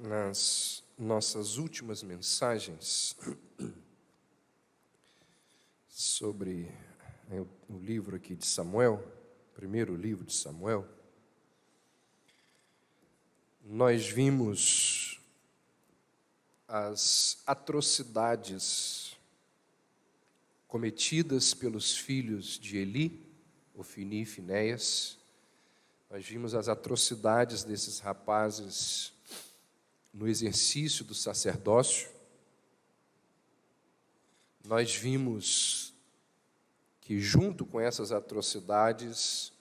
nas nossas últimas mensagens sobre o livro aqui de Samuel, primeiro livro de Samuel, nós vimos as atrocidades cometidas pelos filhos de Eli, Ofni e Finéias. Nós vimos as atrocidades desses rapazes no exercício do sacerdócio. Nós vimos que, junto com essas atrocidades,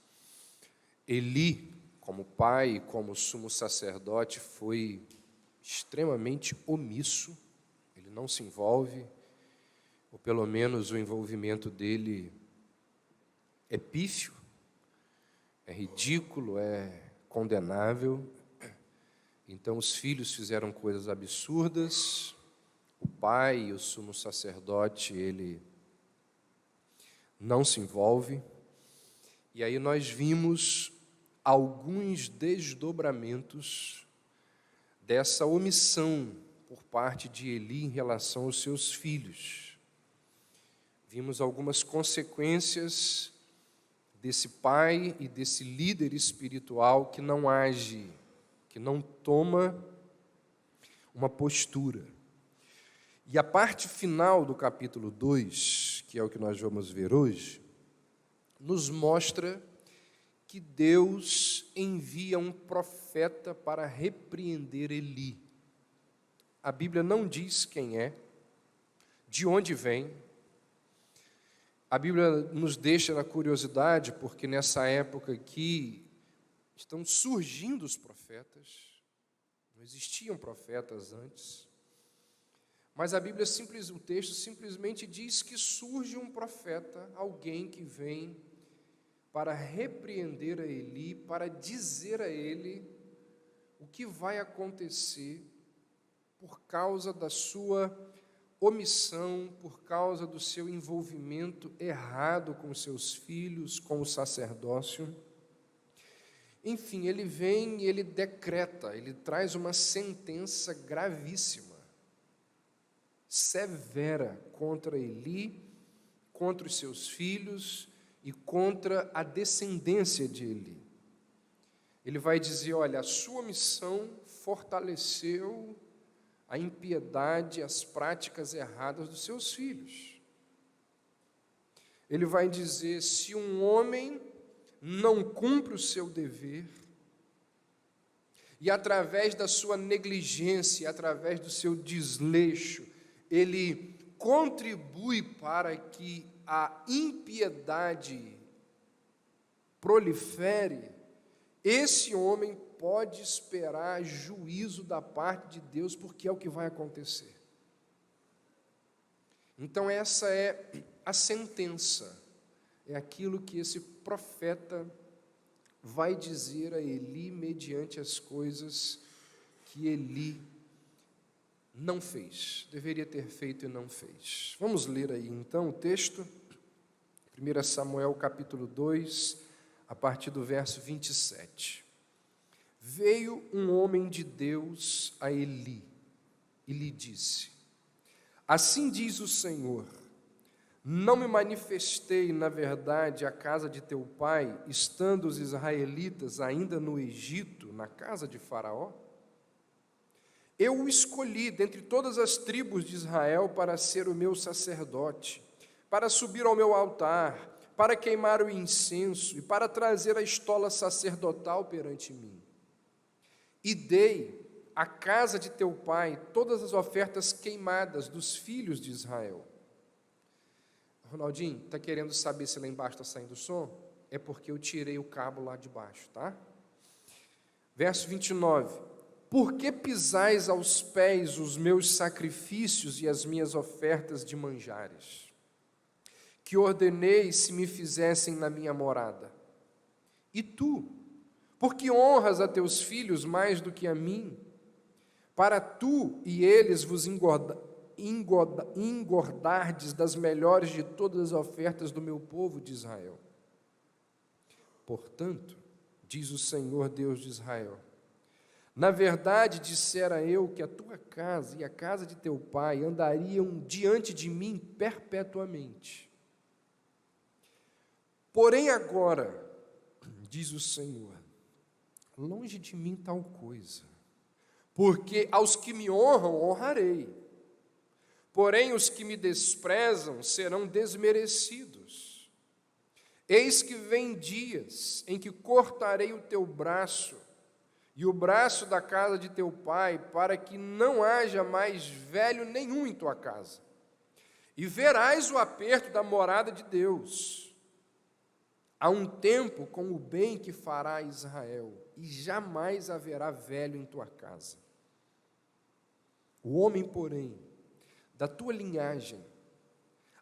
Eli, como pai e como sumo sacerdote, foi extremamente omisso. Ele não se envolve, ou pelo menos o envolvimento dele é pífio, é ridículo, é condenável. Então os filhos fizeram coisas absurdas, o pai e o sumo sacerdote, ele não se envolve. E aí nós vimos alguns desdobramentos dessa omissão por parte de Eli em relação aos seus filhos. Vimos algumas consequências desse pai e desse líder espiritual que não age, que não toma uma postura. E a parte final do capítulo 2, que é o que nós vamos ver hoje, nos mostra que Deus envia um profeta para repreender Eli. A Bíblia não diz quem é, de onde vem. A Bíblia nos deixa na curiosidade, porque nessa época aqui estão surgindo os profetas. Não existiam profetas antes. Mas a Bíblia, o texto simplesmente diz que surge um profeta, alguém que vem para repreender a Eli, para dizer a ele o que vai acontecer por causa da sua omissão, por causa do seu envolvimento errado com seus filhos, com o sacerdócio. Enfim, ele vem e ele decreta, ele traz uma sentença gravíssima, severa contra Eli, contra os seus filhos e contra a descendência de Eli. Ele vai dizer, olha, a sua missão fortaleceu a impiedade, as práticas erradas dos seus filhos. Ele vai dizer, se um homem não cumpre o seu dever, e através da sua negligência, através do seu desleixo, ele contribui para que a impiedade prolifere, esse homem pode esperar juízo da parte de Deus, porque é o que vai acontecer. Então essa é a sentença, é aquilo que esse profeta vai dizer a Eli mediante as coisas que Eli não fez, deveria ter feito e não fez. Vamos ler aí então o texto, 1 Samuel capítulo 2, a partir do verso 27. Veio um homem de Deus a Eli e lhe disse, assim diz o Senhor, não me manifestei, na verdade, à casa de teu pai, estando os israelitas ainda no Egito, na casa de Faraó? Eu o escolhi dentre todas as tribos de Israel para ser o meu sacerdote, para subir ao meu altar, para queimar o incenso e para trazer a estola sacerdotal perante mim. E dei à casa de teu pai todas as ofertas queimadas dos filhos de Israel. Ronaldinho, está querendo saber se lá embaixo está saindo o som? É porque eu tirei o cabo lá de baixo, tá? Verso 29. Por que pisais aos pés os meus sacrifícios e as minhas ofertas de manjares, que ordenei se me fizessem na minha morada? E tu, porque honras a teus filhos mais do que a mim, para tu e eles vos engordardes das melhores de todas as ofertas do meu povo de Israel. Portanto, diz o Senhor Deus de Israel, Na verdade, dissera eu que a tua casa e a casa de teu pai andariam diante de mim perpetuamente. Porém agora, diz o Senhor, longe de mim tal coisa, porque aos que me honram honrarei, porém os que me desprezam serão desmerecidos. Eis que vem dias em que cortarei o teu braço e o braço da casa de teu pai, para que não haja mais velho nenhum em tua casa. E verás o aperto da morada de Deus. Há um tempo com o bem que fará Israel, e jamais haverá velho em tua casa. O homem, porém, da tua linhagem,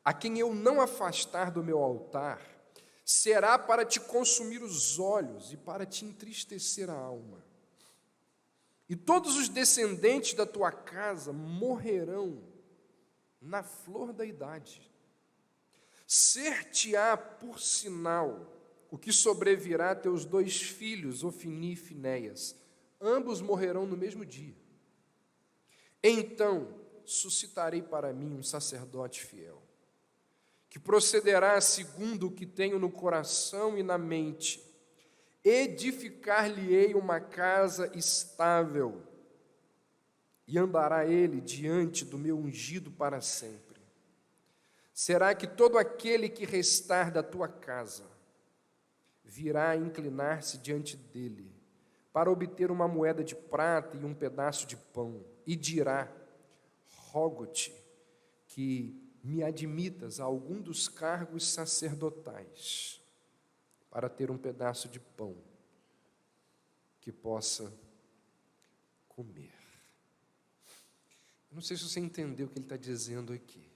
a quem eu não afastar do meu altar, será para te consumir os olhos e para te entristecer a alma. E todos os descendentes da tua casa morrerão na flor da idade. Ser-te-á por sinal o que sobrevirá a teus 2 filhos, Ofni e Finéias. Ambos morrerão no mesmo dia. Então suscitarei para mim um sacerdote fiel, que procederá segundo o que tenho no coração e na mente. Edificar-lhe-ei uma casa estável, e andará ele diante do meu ungido para sempre. Será que todo aquele que restar da tua casa virá a inclinar-se diante dele, para obter uma moeda de prata e um pedaço de pão, e dirá: rogo-te que me admitas a algum dos cargos sacerdotais, para ter um pedaço de pão que possa comer. Eu não sei se você entendeu o que ele está dizendo aqui,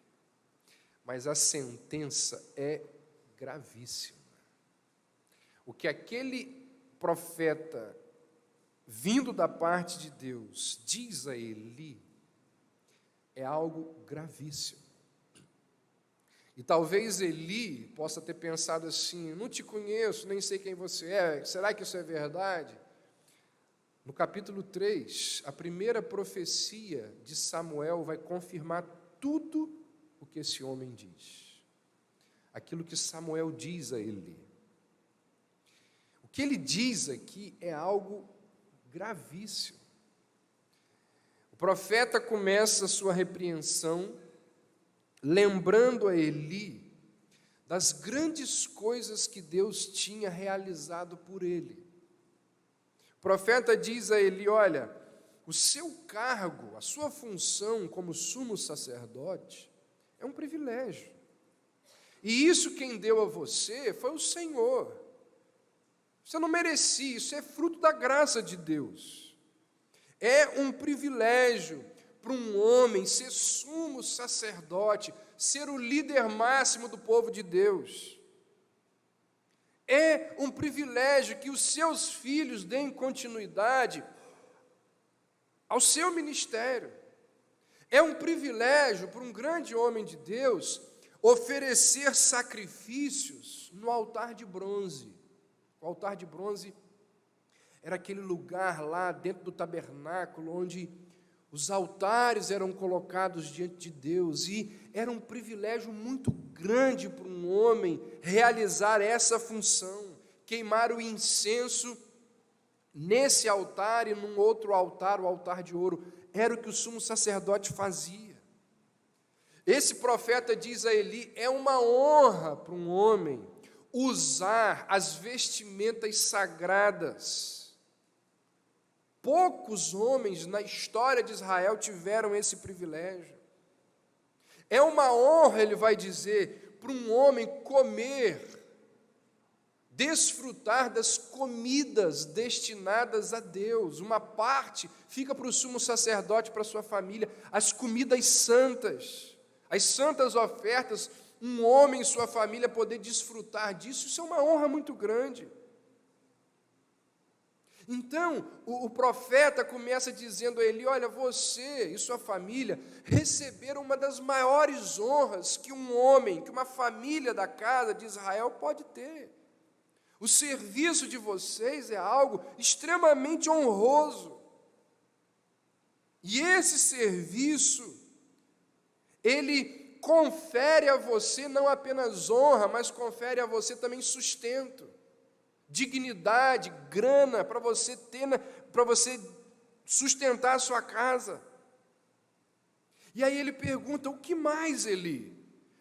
mas a sentença é gravíssima. O que aquele profeta, vindo da parte de Deus, diz a Eli, é algo gravíssimo. E talvez Eli possa ter pensado assim: não te conheço, nem sei quem você é, será que isso é verdade? No capítulo 3, a primeira profecia de Samuel vai confirmar tudo o que esse homem diz. Aquilo que Samuel diz a Eli. O que ele diz aqui é algo gravíssimo. O profeta começa a sua repreensão lembrando a Eli das grandes coisas que Deus tinha realizado por ele. O profeta diz a Eli: olha, o seu cargo, a sua função como sumo sacerdote é um privilégio. E isso quem deu a você foi o Senhor. Você não merecia, isso é fruto da graça de Deus. É um privilégio para um homem ser sumo sacerdote, ser o líder máximo do povo de Deus. É um privilégio que os seus filhos deem continuidade ao seu ministério. É um privilégio para um grande homem de Deus oferecer sacrifícios no altar de bronze. O altar de bronze era aquele lugar lá dentro do tabernáculo onde os altares eram colocados diante de Deus, e era um privilégio muito grande para um homem realizar essa função, queimar o incenso nesse altar e num outro altar, o altar de ouro. Era o que o sumo sacerdote fazia. Esse profeta diz a Eli: é uma honra para um homem usar as vestimentas sagradas. Poucos homens na história de Israel tiveram esse privilégio. É uma honra, ele vai dizer, para um homem comer, desfrutar das comidas destinadas a Deus. Uma parte fica para o sumo sacerdote, para a sua família, as comidas santas, as santas ofertas, um homem e sua família poder desfrutar disso, isso é uma honra muito grande. Então, o profeta começa dizendo a Eli: olha, você e sua família receberam uma das maiores honras que um homem, que uma família da casa de Israel pode ter. O serviço de vocês é algo extremamente honroso. E esse serviço, ele confere a você não apenas honra, mas confere a você também sustento, dignidade, grana para você ter, para você sustentar a sua casa. E aí ele pergunta: o que mais, Eli?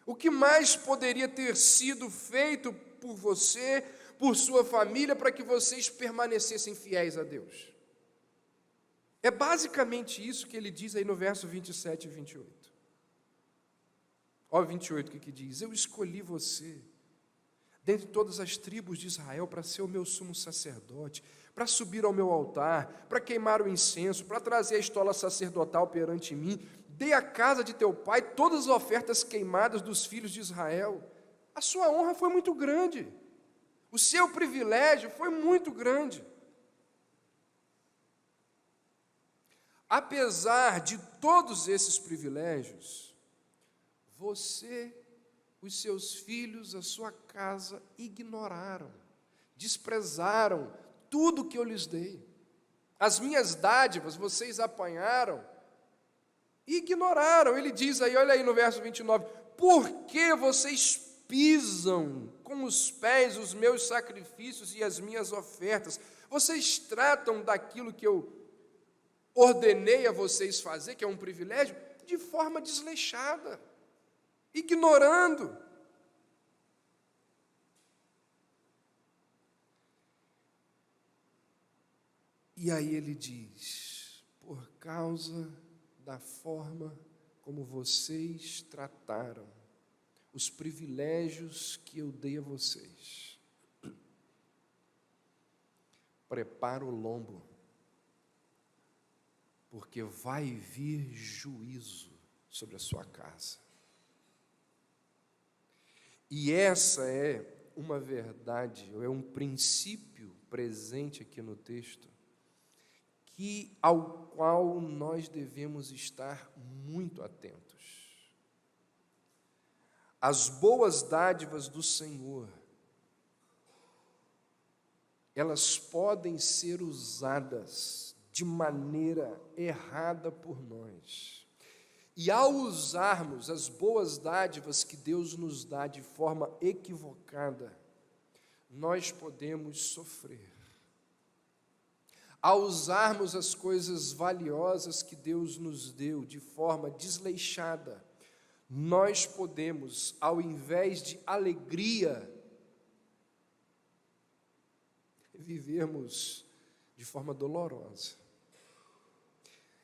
O que mais poderia ter sido feito por você, por sua família, para que vocês permanecessem fiéis a Deus? É basicamente isso que ele diz aí no verso 27 e 28. Olha o 28 que diz: eu escolhi você dentre todas as tribos de Israel para ser o meu sumo sacerdote, para subir ao meu altar, para queimar o incenso, para trazer a estola sacerdotal perante mim. Dei à casa de teu pai todas as ofertas queimadas dos filhos de Israel. A sua honra foi muito grande, o seu privilégio foi muito grande. Apesar de todos esses privilégios, você, os seus filhos, a sua casa ignoraram, desprezaram tudo que eu lhes dei. As minhas dádivas vocês apanharam e ignoraram. Ele diz aí, olha aí no verso 29, por que vocês pisam com os pés os meus sacrifícios e as minhas ofertas? Vocês tratam daquilo que eu ordenei a vocês fazer, que é um privilégio, de forma desleixada, ignorando. E aí ele diz: por causa da forma como vocês trataram os privilégios que eu dei a vocês, prepara o lombo, porque vai vir juízo sobre a sua casa. E essa é uma verdade, é um princípio presente aqui no texto, ao qual nós devemos estar muito atentos. As boas dádivas do Senhor, elas podem ser usadas de maneira errada por nós. E ao usarmos as boas dádivas que Deus nos dá de forma equivocada, nós podemos sofrer. Ao usarmos as coisas valiosas que Deus nos deu de forma desleixada, nós podemos, ao invés de alegria, vivermos de forma dolorosa.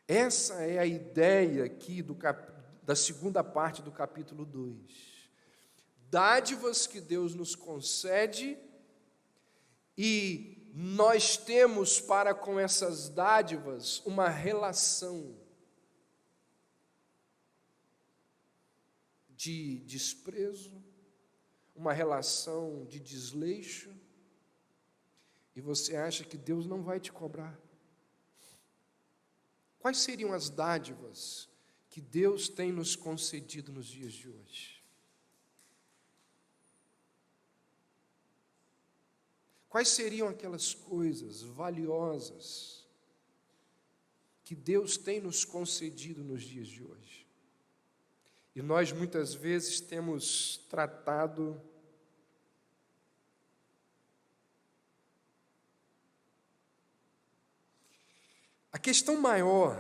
Essa é a ideia aqui da segunda parte do capítulo 2. Dádivas que Deus nos concede e nós temos para com essas dádivas uma relação de desprezo, uma relação de desleixo, e você acha que Deus não vai te cobrar. Quais seriam as dádivas que Deus tem nos concedido nos dias de hoje? Quais seriam aquelas coisas valiosas que Deus tem nos concedido nos dias de hoje? E nós muitas vezes temos tratado a questão maior,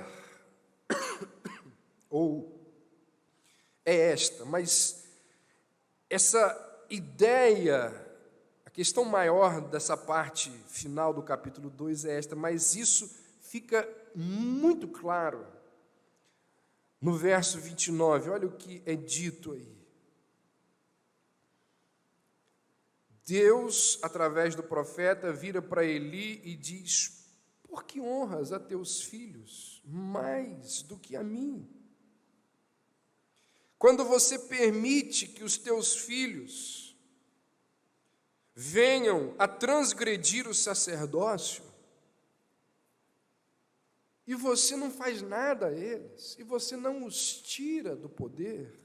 é esta, mas essa ideia, a questão maior dessa parte final do capítulo 2 é esta, mas isso fica muito claro no verso 29, olha o que é dito aí. Deus, através do profeta, vira para Eli e diz: por que honras a teus filhos mais do que a mim? Quando você permite que os teus filhos venham a transgredir o sacerdócio, e você não faz nada a eles, e você não os tira do poder,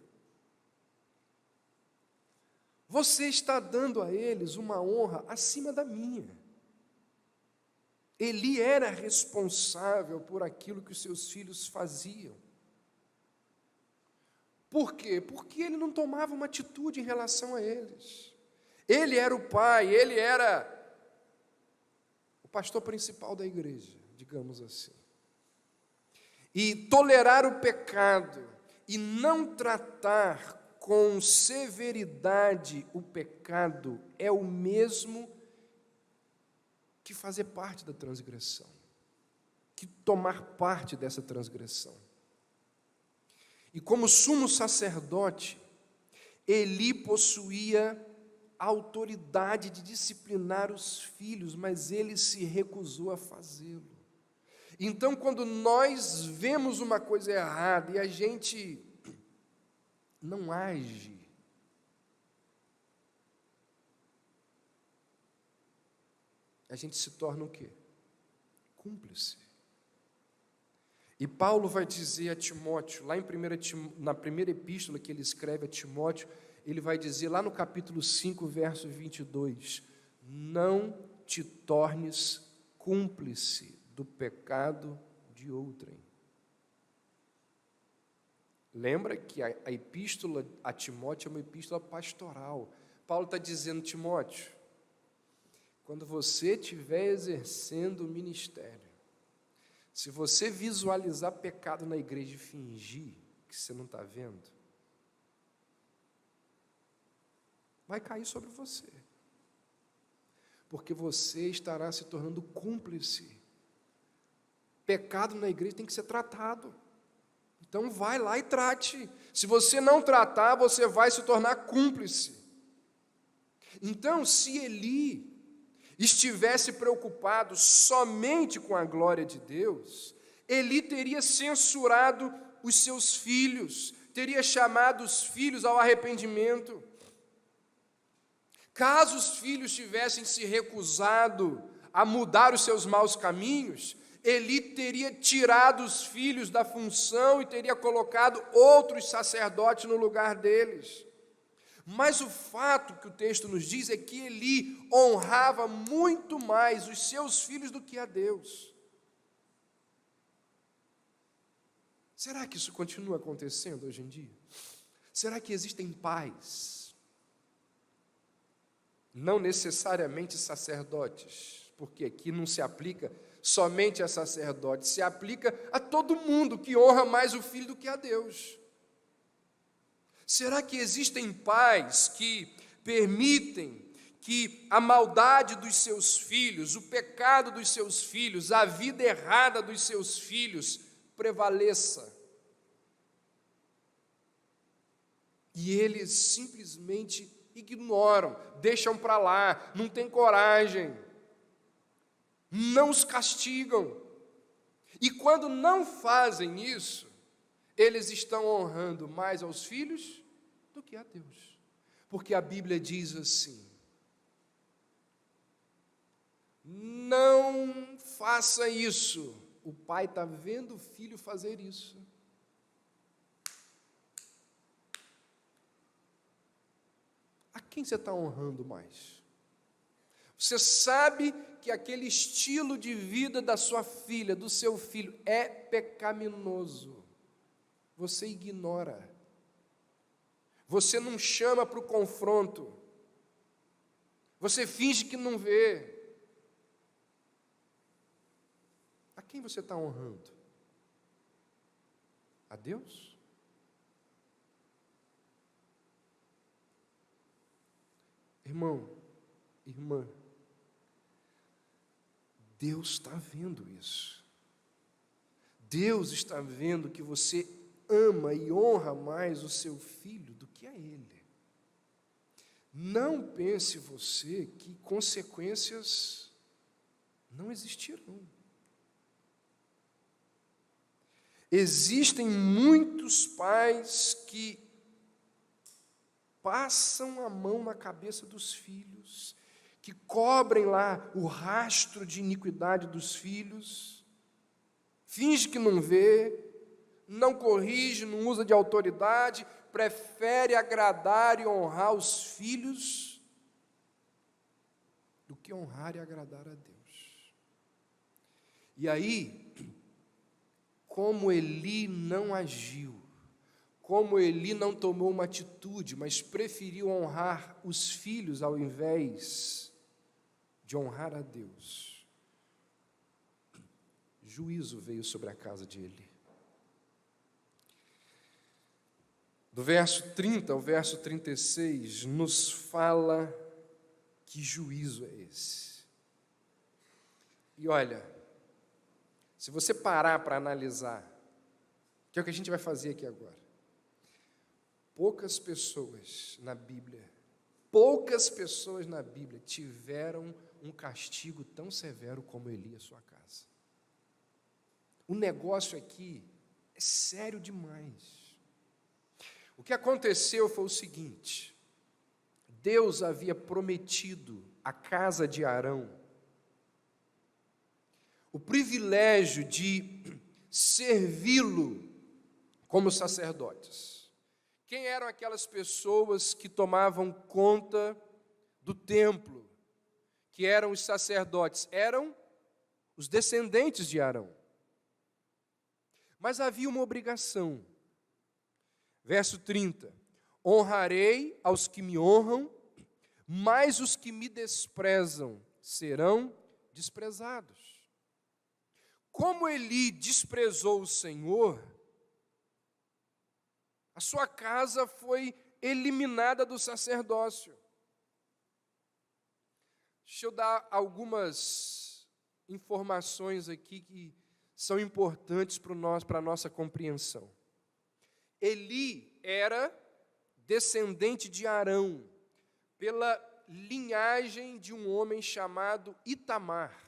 você está dando a eles uma honra acima da minha. Eli era responsável por aquilo que os seus filhos faziam. Por quê? Porque ele não tomava uma atitude em relação a eles. Ele era o pai, ele era o pastor principal da igreja, digamos assim. E tolerar o pecado e não tratar com severidade o pecado é o mesmo que fazer parte da transgressão, que tomar parte dessa transgressão. E como sumo sacerdote, Eli possuía a autoridade de disciplinar os filhos, mas ele se recusou a fazê-lo. Então, quando nós vemos uma coisa errada e a gente não age, a gente se torna o quê? Cúmplice. E Paulo vai dizer a Timóteo, lá na primeira epístola que ele escreve a Timóteo, ele vai dizer lá no capítulo 5, verso 22, não te tornes cúmplice do pecado de outrem. Lembra que a epístola a Timóteo é uma epístola pastoral. Paulo está dizendo, Timóteo, quando você estiver exercendo o ministério, se você visualizar pecado na igreja e fingir que você não está vendo, vai cair sobre você. Porque você estará se tornando cúmplice. Pecado na igreja tem que ser tratado. Então vai lá e trate. Se você não tratar, você vai se tornar cúmplice. Então, se Eli estivesse preocupado somente com a glória de Deus, Eli teria censurado os seus filhos, teria chamado os filhos ao arrependimento. Caso os filhos tivessem se recusado a mudar os seus maus caminhos, Eli teria tirado os filhos da função e teria colocado outros sacerdotes no lugar deles. Mas o fato que o texto nos diz é que Eli honrava muito mais os seus filhos do que a Deus. Será que isso continua acontecendo hoje em dia? Será que existem pais, não necessariamente sacerdotes, porque aqui não se aplica somente a sacerdotes, se aplica a todo mundo que honra mais o filho do que a Deus? Será que existem pais que permitem que a maldade dos seus filhos, o pecado dos seus filhos, a vida errada dos seus filhos prevaleça? E eles simplesmente ignoram, deixam para lá, não têm coragem, não os castigam. E quando não fazem isso, eles estão honrando mais aos filhos do que a Deus. Porque a Bíblia diz assim: não faça isso. O pai está vendo o filho fazer isso. A quem você está honrando mais? Você sabe que aquele estilo de vida da sua filha, do seu filho, é pecaminoso. Você ignora. Você não chama para o confronto. Você finge que não vê. A quem você está honrando? A Deus? Irmão, irmã, Deus está vendo isso. Deus está vendo que você ama e honra mais o seu filho do que a ele. Não pense você que consequências não existirão. Existem muitos pais que passam a mão na cabeça dos filhos, que cobrem lá o rastro de iniquidade dos filhos, finge que não vê, não corrige, não usa de autoridade, prefere agradar e honrar os filhos do que honrar e agradar a Deus. E aí, como Eli não agiu, como Eli não tomou uma atitude, mas preferiu honrar os filhos ao invés de honrar a Deus, juízo veio sobre a casa de Eli. Do verso 30 ao verso 36, nos fala que juízo é esse. E olha, se você parar para analisar, que é o que a gente vai fazer aqui agora, poucas pessoas na Bíblia tiveram um castigo tão severo como Eli à sua casa. O negócio aqui é sério demais. O que aconteceu foi o seguinte: Deus havia prometido à casa de Arão o privilégio de servi-lo como sacerdotes. Quem eram aquelas pessoas que tomavam conta do templo, que eram os sacerdotes? Eram os descendentes de Arão. Mas havia uma obrigação. Verso 30, honrarei aos que me honram, mas os que me desprezam serão desprezados. Como Eli desprezou o Senhor, a sua casa foi eliminada do sacerdócio. Deixa eu dar algumas informações aqui que são importantes para a nossa compreensão. Eli era descendente de Arão, pela linhagem de um homem chamado Itamar.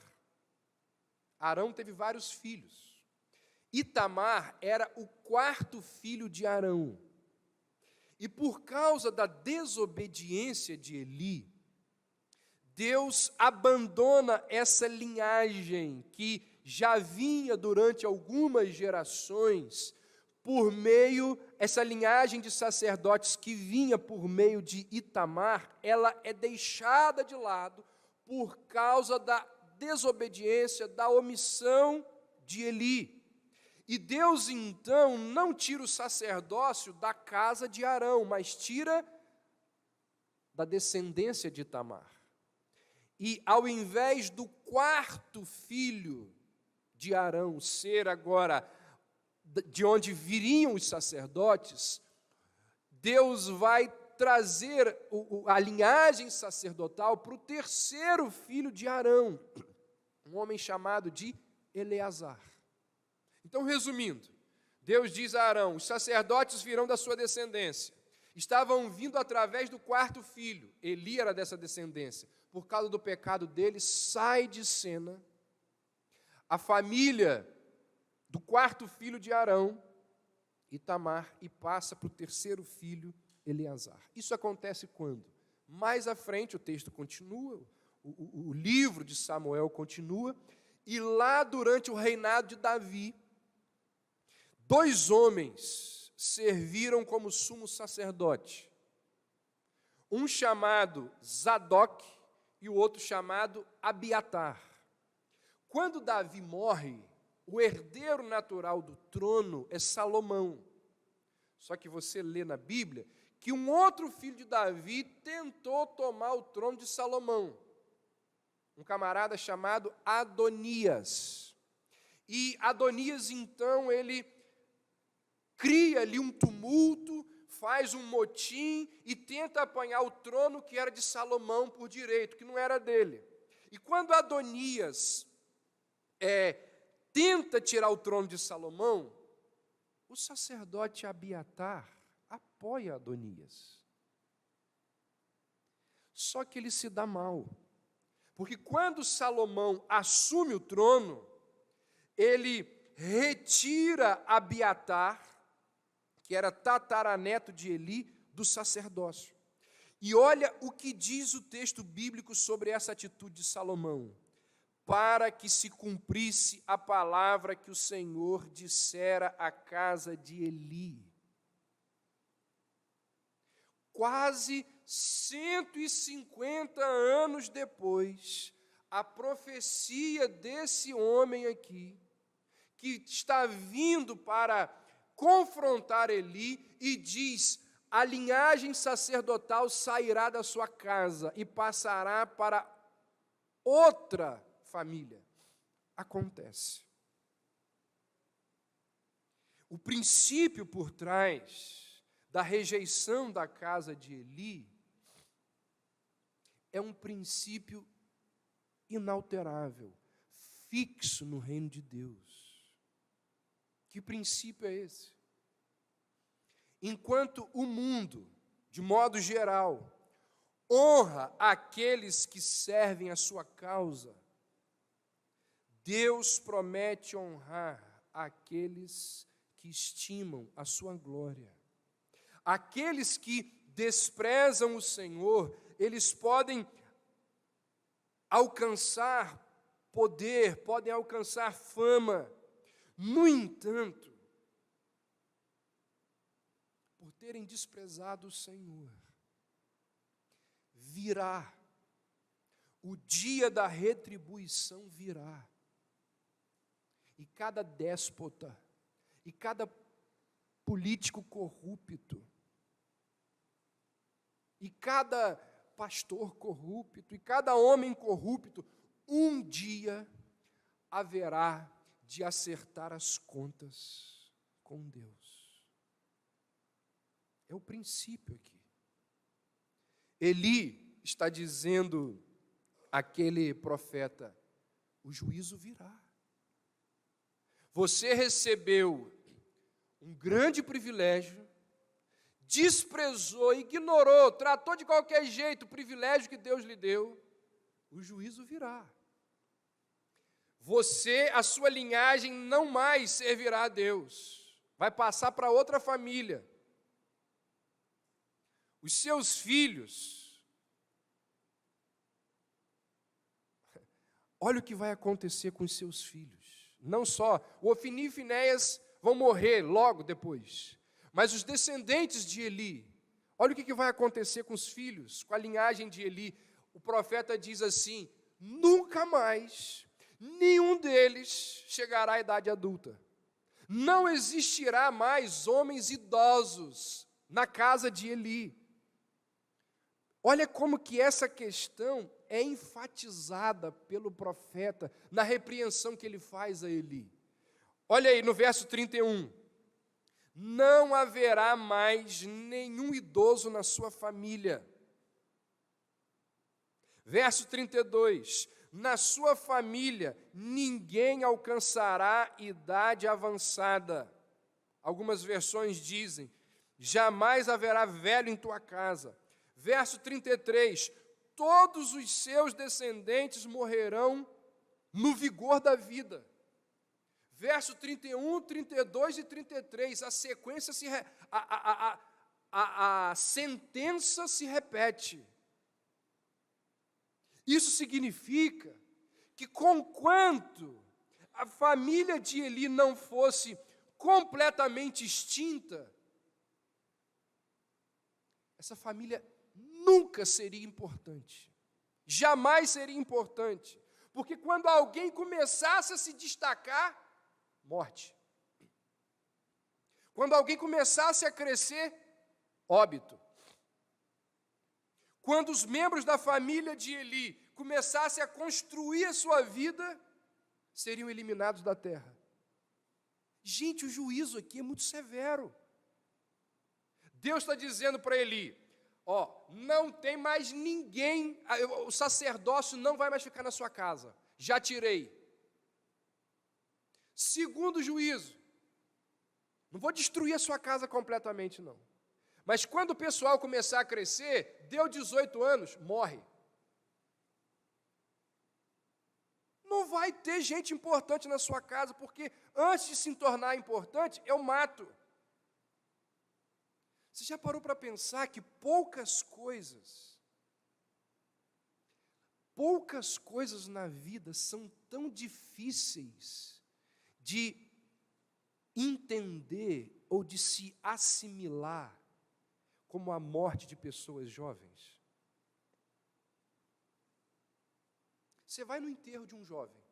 Arão teve vários filhos. Itamar era o quarto filho de Arão. E por causa da desobediência de Eli, Deus abandona essa linhagem que já vinha durante algumas gerações, essa linhagem de sacerdotes que vinha por meio de Itamar, ela é deixada de lado por causa da desobediência, da omissão de Eli. E Deus, então, não tira o sacerdócio da casa de Arão, mas tira da descendência de Itamar. E ao invés do quarto filho de Arão ser agora de onde viriam os sacerdotes, Deus vai trazer a linhagem sacerdotal para o terceiro filho de Arão, um homem chamado de Eleazar. Então, resumindo, Deus diz a Arão: os sacerdotes virão da sua descendência. Estavam vindo através do quarto filho, Eli era dessa descendência. Por causa do pecado dele, sai de cena a família do quarto filho de Arão, Itamar, e passa para o terceiro filho, Eleazar. Isso acontece quando? Mais à frente, o texto continua, o livro de Samuel continua, e lá durante o reinado de Davi, 2 homens serviram como sumo sacerdote. Um chamado Zadok e o outro chamado Abiatar. Quando Davi morre, o herdeiro natural do trono é Salomão. Só que você lê na Bíblia que um outro filho de Davi tentou tomar o trono de Salomão. Um camarada chamado Adonias. E Adonias, então, ele cria ali um tumulto, faz um motim e tenta apanhar o trono que era de Salomão por direito, que não era dele. E quando Adonias tenta tirar o trono de Salomão, o sacerdote Abiatar apoia Adonias. Só que ele se dá mal, porque quando Salomão assume o trono, ele retira Abiatar, que era tataraneto de Eli, do sacerdócio. E olha o que diz o texto bíblico sobre essa atitude de Salomão: para que se cumprisse a palavra que o Senhor dissera à casa de Eli. Quase 150 anos depois, a profecia desse homem aqui, que está vindo para confrontar Eli, e diz: a linhagem sacerdotal sairá da sua casa e passará para outra família. Acontece. O princípio por trás da rejeição da casa de Eli é um princípio inalterável, fixo no reino de Deus. Que princípio é esse? Enquanto o mundo, de modo geral, honra aqueles que servem a sua causa, Deus promete honrar aqueles que estimam a sua glória. Aqueles que desprezam o Senhor, eles podem alcançar poder, podem alcançar fama. No entanto, por terem desprezado o Senhor, virá, o dia da retribuição virá. E cada déspota, e cada político corrupto, e cada pastor corrupto, e cada homem corrupto, um dia haverá de acertar as contas com Deus. É o princípio aqui. Eli está dizendo àquele profeta: o juízo virá. Você recebeu um grande privilégio, desprezou, ignorou, tratou de qualquer jeito o privilégio que Deus lhe deu, o juízo virá. Você, a sua linhagem não mais servirá a Deus, vai passar para outra família. Os seus filhos, olha o que vai acontecer com os seus filhos. Não só o Ofni e Finéias vão morrer logo depois, mas os descendentes de Eli, olha o que vai acontecer com os filhos, com a linhagem de Eli. O profeta diz assim: nunca mais nenhum deles chegará à idade adulta. Não existirá mais homens idosos na casa de Eli. Olha como que essa questão é enfatizada pelo profeta na repreensão que ele faz a Eli. Olha aí no verso 31. Não haverá mais nenhum idoso na sua família. Verso 32. Na sua família ninguém alcançará idade avançada. Algumas versões dizem: jamais haverá velho em tua casa. Verso 33, todos os seus descendentes morrerão no vigor da vida. Verso 31, 32 e 33, a sequência a sentença se repete. Isso significa que, conquanto a família de Eli não fosse completamente extinta, essa família nunca seria importante, jamais seria importante, porque quando alguém começasse a se destacar, morte. Quando alguém começasse a crescer, óbito. Quando os membros da família de Eli começassem a construir a sua vida, seriam eliminados da terra. Gente, o juízo aqui é muito severo. Deus está dizendo para Eli: não tem mais ninguém, o sacerdócio não vai mais ficar na sua casa, já tirei. Segundo juízo, não vou destruir a sua casa completamente, não. Mas quando o pessoal começar a crescer, deu 18 anos, morre. Não vai ter gente importante na sua casa, porque antes de se tornar importante, eu mato. Você já parou para pensar que poucas coisas na vida são tão difíceis de entender ou de se assimilar como a morte de pessoas jovens? Você vai no enterro de um jovem,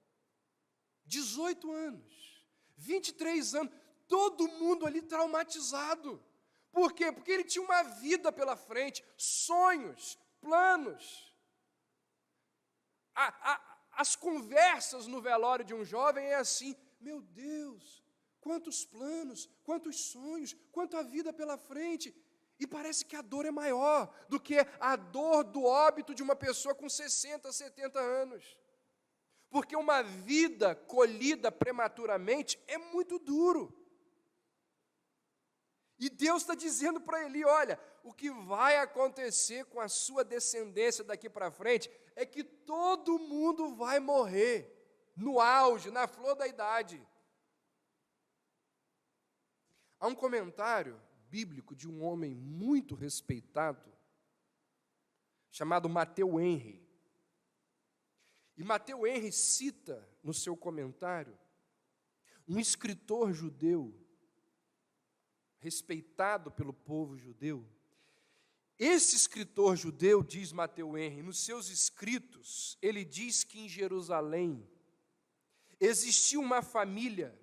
18 anos, 23 anos, todo mundo ali traumatizado. Por quê? Porque ele tinha uma vida pela frente, sonhos, planos. As conversas no velório de um jovem é assim: meu Deus, quantos planos, quantos sonhos, quanta vida pela frente. E parece que a dor é maior do que a dor do óbito de uma pessoa com 60, 70 anos. Porque uma vida colhida prematuramente é muito duro. E Deus está dizendo para Eli: olha, o que vai acontecer com a sua descendência daqui para frente é que todo mundo vai morrer, no auge, na flor da idade. Há um comentário bíblico de um homem muito respeitado, chamado Matthew Henry. E Matthew Henry cita no seu comentário um escritor judeu, respeitado pelo povo judeu. Esse escritor judeu, diz Matthew Henry, nos seus escritos, ele diz que em Jerusalém existia uma família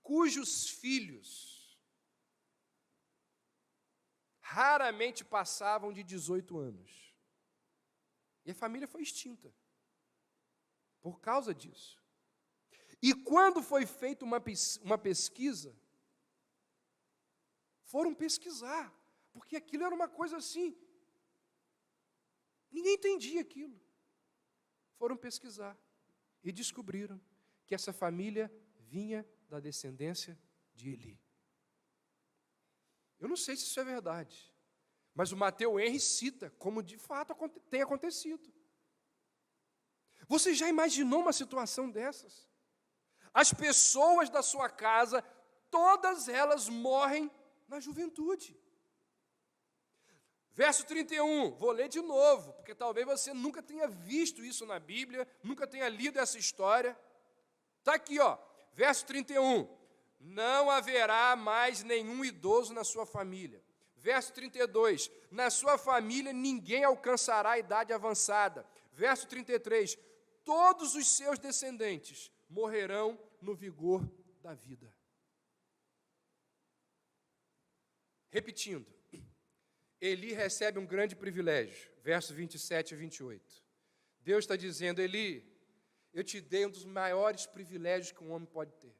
cujos filhos raramente passavam de 18 anos. E a família foi extinta por causa disso. E quando foi feita uma pesquisa, foram pesquisar, porque aquilo era uma coisa assim, ninguém entendia aquilo. Foram pesquisar e descobriram que essa família vinha da descendência de Eli. Eu não sei se isso é verdade, mas o Matthew Henry cita como de fato tem acontecido. Você já imaginou uma situação dessas? As pessoas da sua casa, todas elas morrem na juventude. Verso 31, vou ler de novo, porque talvez você nunca tenha visto isso na Bíblia, nunca tenha lido essa história. Está aqui, ó, verso 31. Não haverá mais nenhum idoso na sua família. Verso 32, na sua família ninguém alcançará a idade avançada. Verso 33, todos os seus descendentes morrerão no vigor da vida. Repetindo, Eli recebe um grande privilégio, versos 27 e 28. Deus está dizendo: Eli, eu te dei um dos maiores privilégios que um homem pode ter.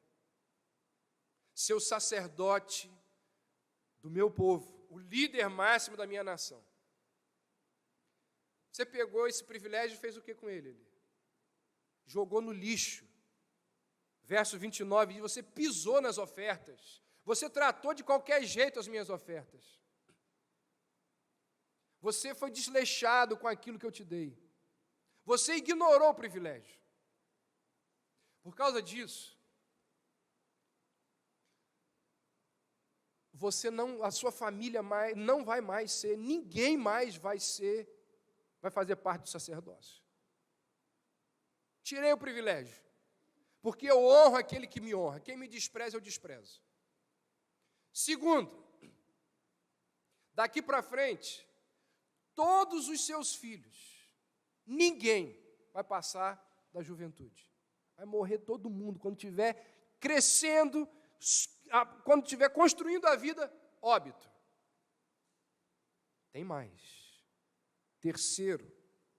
Ser o sacerdote do meu povo, o líder máximo da minha nação. Você pegou esse privilégio e fez o que com ele, Eli? Jogou no lixo. Verso 29 diz: você pisou nas ofertas. Você tratou de qualquer jeito as minhas ofertas. Você foi desleixado com aquilo que eu te dei. Você ignorou o privilégio. Por causa disso, a sua família não vai mais ser, ninguém mais vai fazer parte do sacerdócio. Tirei o privilégio, porque eu honro aquele que me honra. Quem me despreza, eu desprezo. Segundo, daqui para frente, todos os seus filhos, ninguém vai passar da juventude. Vai morrer todo mundo quando estiver crescendo, quando estiver construindo a vida, óbito. Tem mais. Terceiro,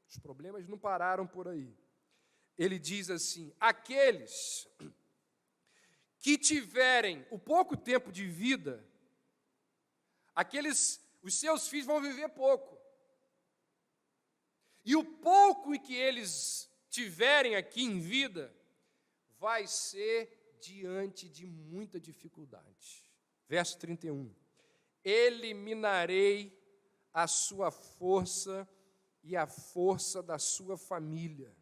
os problemas não pararam por aí. Ele diz assim: aqueles que tiverem o pouco tempo de vida, os seus filhos vão viver pouco. E o pouco que eles tiverem aqui em vida, vai ser diante de muita dificuldade. Verso 31. Eliminarei a sua força e a força da sua família.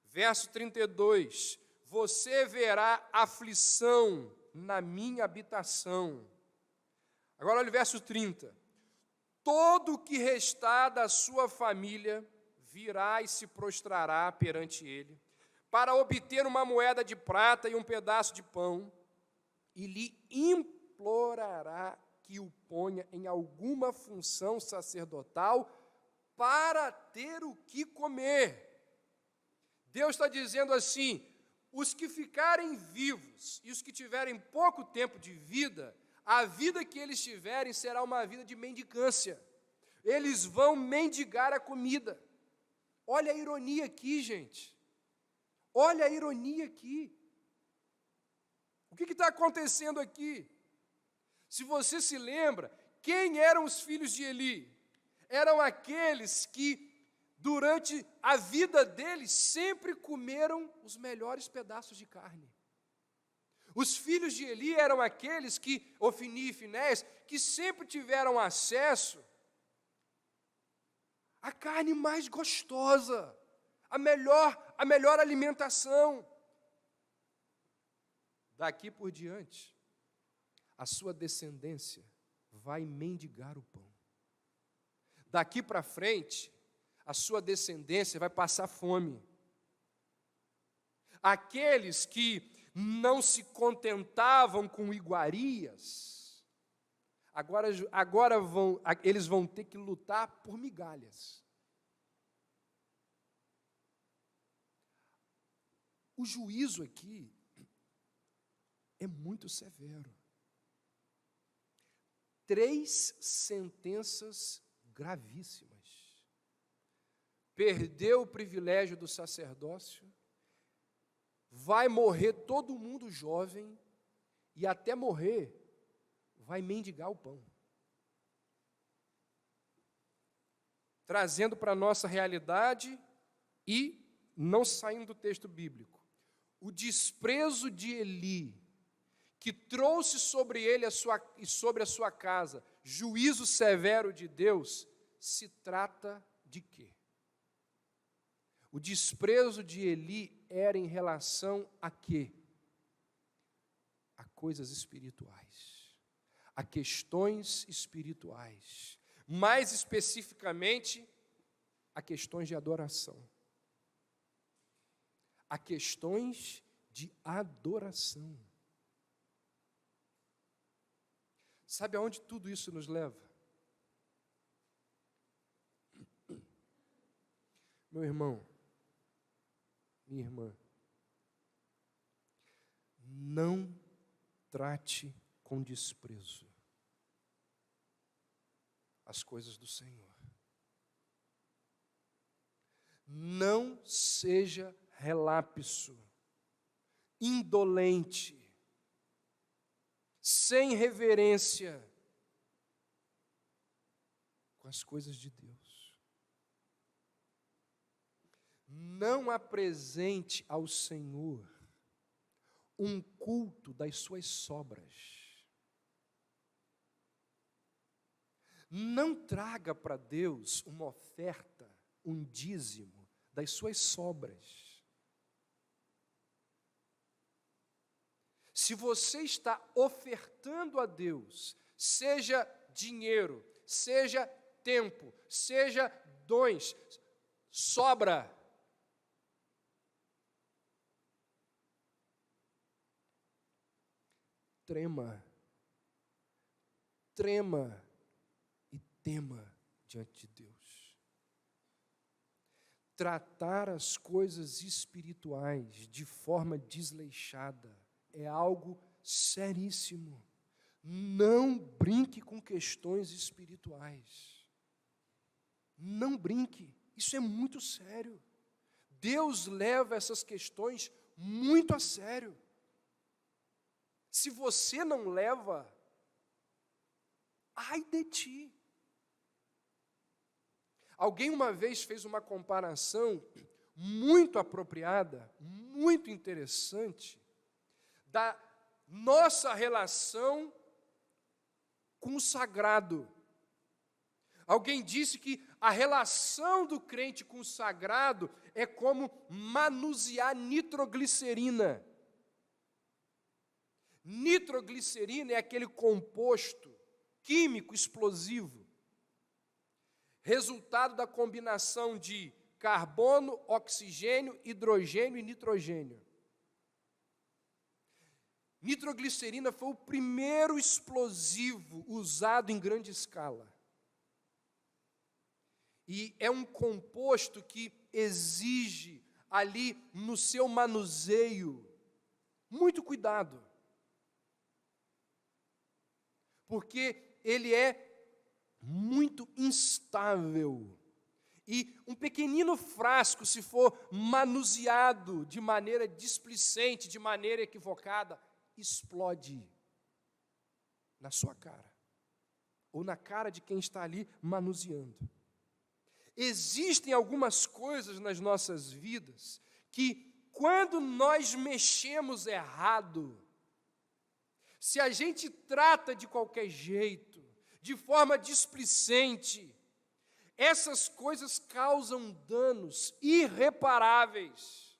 Verso 32. Você verá aflição na minha habitação. Agora olha o verso 30. Todo o que restar da sua família virá e se prostrará perante ele, para obter uma moeda de prata e um pedaço de pão, e lhe implorará que o ponha em alguma função sacerdotal para ter o que comer. Deus está dizendo assim: os que ficarem vivos e os que tiverem pouco tempo de vida, a vida que eles tiverem será uma vida de mendicância. Eles vão mendigar a comida. Olha a ironia aqui, gente. Olha a ironia aqui. O que está acontecendo aqui? Se você se lembra, quem eram os filhos de Eli? Eram aqueles que, durante a vida deles, sempre comeram os melhores pedaços de carne. Os filhos de Eli eram aqueles que, Ofni e Finéias, que sempre tiveram acesso à carne mais gostosa, a melhor alimentação. Daqui por diante, a sua descendência vai mendigar o pão. Daqui para frente, a sua descendência vai passar fome. Aqueles que não se contentavam com iguarias, eles vão ter que lutar por migalhas. O juízo aqui é muito severo. 3 sentenças gravíssimas. Perdeu o privilégio do sacerdócio, vai morrer todo mundo jovem e até morrer vai mendigar o pão. Trazendo para a nossa realidade e não saindo do texto bíblico. O desprezo de Eli, que trouxe sobre ele e sobre a sua casa juízo severo de Deus, se trata de quê? O desprezo de Eli era em relação a quê? A coisas espirituais, a questões espirituais, mais especificamente, a questões de adoração. A questões de adoração. Sabe aonde tudo isso nos leva? Meu irmão, minha irmã, não trate com desprezo as coisas do Senhor. Não seja relapso, indolente, sem reverência com as coisas de Deus. Não apresente ao Senhor um culto das suas sobras. Não traga para Deus uma oferta, um dízimo das suas sobras. Se você está ofertando a Deus, seja dinheiro, seja tempo, seja dons, sobra. Trema e tema diante de Deus. Tratar as coisas espirituais de forma desleixada é algo seríssimo. Não brinque com questões espirituais. Não brinque, isso é muito sério. Deus leva essas questões muito a sério. Se você não leva, ai de ti. Alguém uma vez fez uma comparação muito apropriada, muito interessante, da nossa relação com o sagrado. Alguém disse que a relação do crente com o sagrado é como manusear nitroglicerina. Nitroglicerina é aquele composto químico explosivo, resultado da combinação de carbono, oxigênio, hidrogênio e nitrogênio. Nitroglicerina foi o primeiro explosivo usado em grande escala. E é um composto que exige ali no seu manuseio, muito cuidado, porque ele é muito instável. E um pequenino frasco, se for manuseado de maneira displicente, de maneira equivocada, explode na sua cara, ou na cara de quem está ali manuseando. Existem algumas coisas nas nossas vidas que, quando nós mexemos errado, se a gente trata de qualquer jeito, de forma displicente, essas coisas causam danos irreparáveis.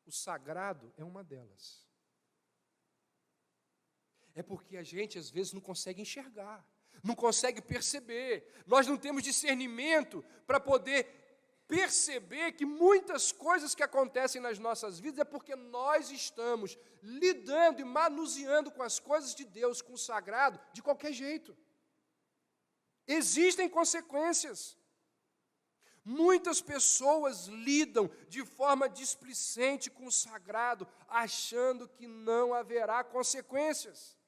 O sagrado é uma delas. É porque a gente, às vezes, não consegue enxergar, não consegue perceber. Nós não temos discernimento para poder perceber que muitas coisas que acontecem nas nossas vidas é porque nós estamos lidando e manuseando com as coisas de Deus, com o sagrado, de qualquer jeito. Existem consequências. Muitas pessoas lidam de forma displicente com o sagrado, achando que não haverá consequências.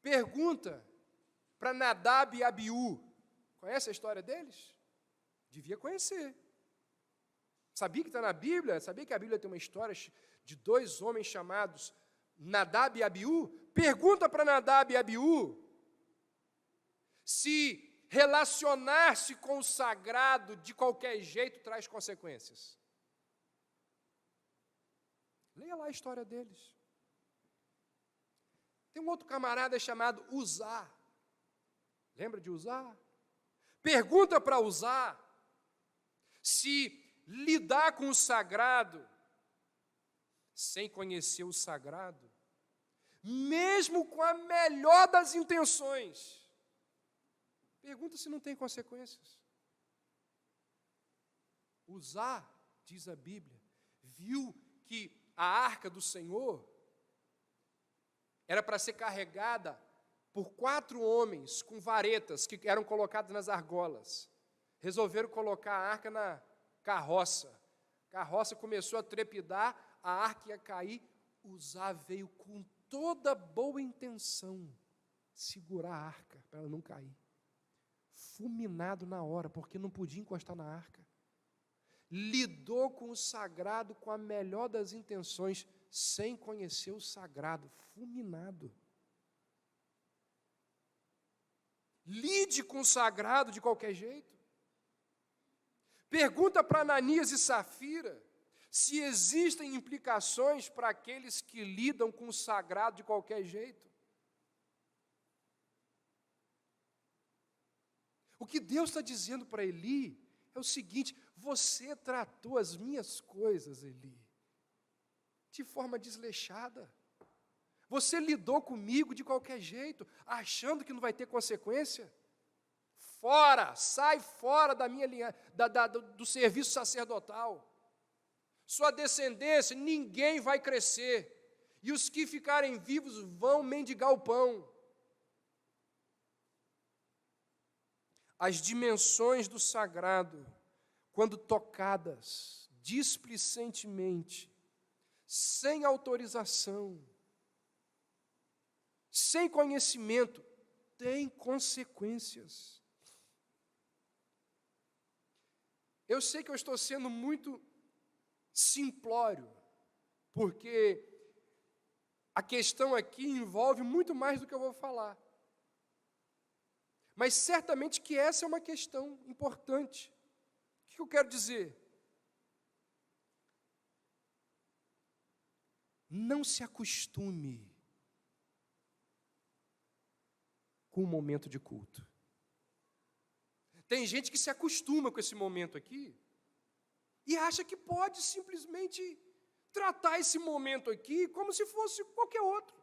Pergunta para Nadab e Abiú. Conhece a história deles? Devia conhecer. Sabia que está na Bíblia? Sabia que a Bíblia tem uma história de dois homens chamados Nadab e Abiú? Pergunta para Nadab e Abiú se relacionar-se com o sagrado de qualquer jeito traz consequências. Leia lá a história deles. Tem um outro camarada chamado Uzá. Lembra de Uzá? Pergunta para Uzá se lidar com o sagrado, sem conhecer o sagrado, mesmo com a melhor das intenções, pergunta se não tem consequências. Uzá, diz a Bíblia, viu que a arca do Senhor era para ser carregada por 4 homens com varetas que eram colocadas nas argolas. Resolveram colocar a arca na carroça. A carroça começou a trepidar, a arca ia cair. Uzá veio com toda boa intenção segurar a arca para ela não cair. Fulminado na hora, porque não podia encostar na arca. Lidou com o sagrado com a melhor das intenções, sem conhecer o sagrado, fulminado. Lide com o sagrado de qualquer jeito. Pergunta para Ananias e Safira se existem implicações para aqueles que lidam com o sagrado de qualquer jeito. O que Deus está dizendo para Eli é o seguinte: você tratou as minhas coisas, Eli, de forma desleixada. Você lidou comigo de qualquer jeito, achando que não vai ter consequência. Fora, sai fora da minha linha, do serviço sacerdotal. Sua descendência, ninguém vai crescer. E os que ficarem vivos vão mendigar o pão. As dimensões do sagrado, quando tocadas displicentemente, sem autorização, sem conhecimento, têm consequências. Eu sei que eu estou sendo muito simplório, porque a questão aqui envolve muito mais do que eu vou falar. Mas certamente que essa é uma questão importante. O que eu quero dizer? Não se acostume com o momento de culto. Tem gente que se acostuma com esse momento aqui e acha que pode simplesmente tratar esse momento aqui como se fosse qualquer outro.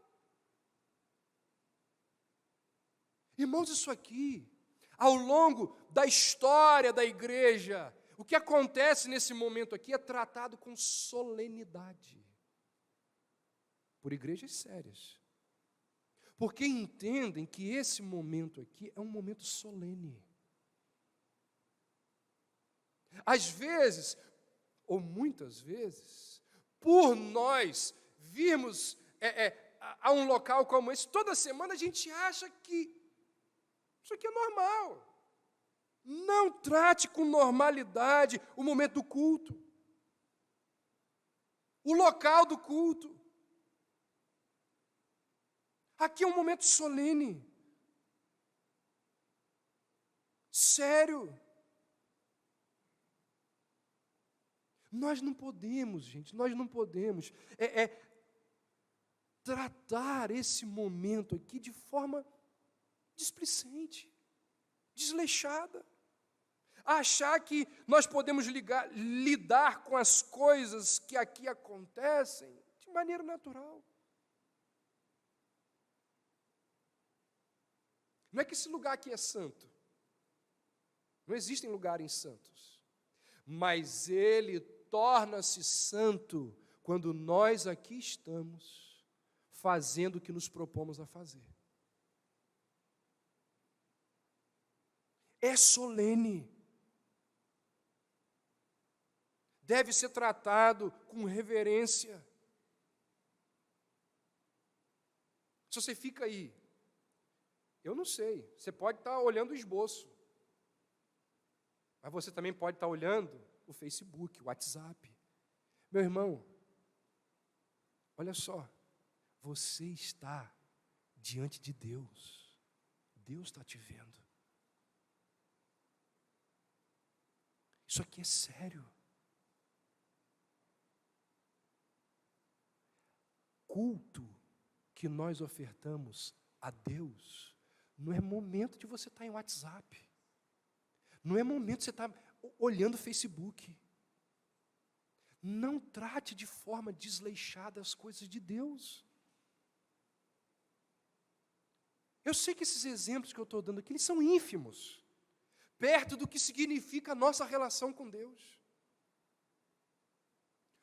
Irmãos, isso aqui, ao longo da história da igreja, o que acontece nesse momento aqui é tratado com solenidade, por igrejas sérias, porque entendem que esse momento aqui é um momento solene. às vezes, ou muitas vezes, por nós virmos a um local como esse, toda semana a gente acha que isso aqui é normal. Não trate com normalidade o momento do culto, o local do culto. Aqui é um momento solene, sério. Nós não podemos, gente, nós não podemos tratar esse momento aqui de forma displicente, desleixada. Achar que nós podemos lidar com as coisas que aqui acontecem de maneira natural. Não é que esse lugar aqui é santo. Não existem lugares santos. Mas ele torna-se santo quando nós aqui estamos fazendo o que nos propomos a fazer. É solene. Deve ser tratado com reverência. Se você fica aí, eu não sei, você pode estar olhando o esboço, mas você também pode estar olhando o Facebook, o WhatsApp. Meu irmão, olha só, você está diante de Deus. Deus está te vendo. Isso aqui é sério. Culto que nós ofertamos a Deus não é momento de você estar em WhatsApp. Não é momento de você estar olhando o Facebook. Não trate de forma desleixada as coisas de Deus. Eu sei que esses exemplos que eu estou dando aqui, eles são ínfimos, perto do que significa a nossa relação com Deus.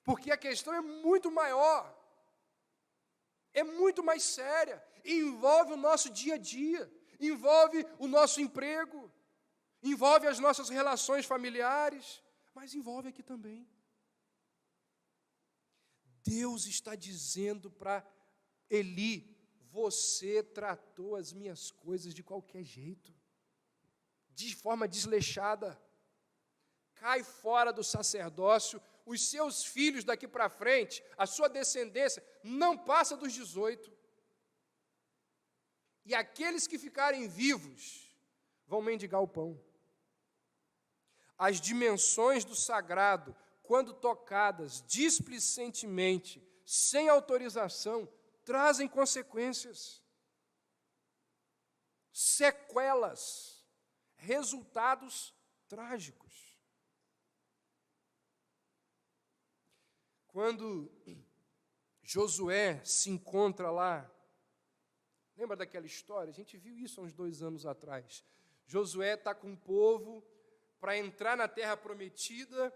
Porque a questão é muito maior, é muito mais séria, envolve o nosso dia a dia, envolve o nosso emprego, envolve as nossas relações familiares, mas envolve aqui também. Deus está dizendo para Eli: você tratou as minhas coisas de qualquer jeito, de forma desleixada, cai fora do sacerdócio, os seus filhos daqui para frente, a sua descendência, não passa dos 18. E aqueles que ficarem vivos vão mendigar o pão. As dimensões do sagrado, quando tocadas displicentemente, sem autorização, trazem consequências, sequelas, resultados trágicos. Quando Josué se encontra lá, lembra daquela história? A gente viu isso há uns 2 anos atrás. Josué está com o povo para entrar na terra prometida,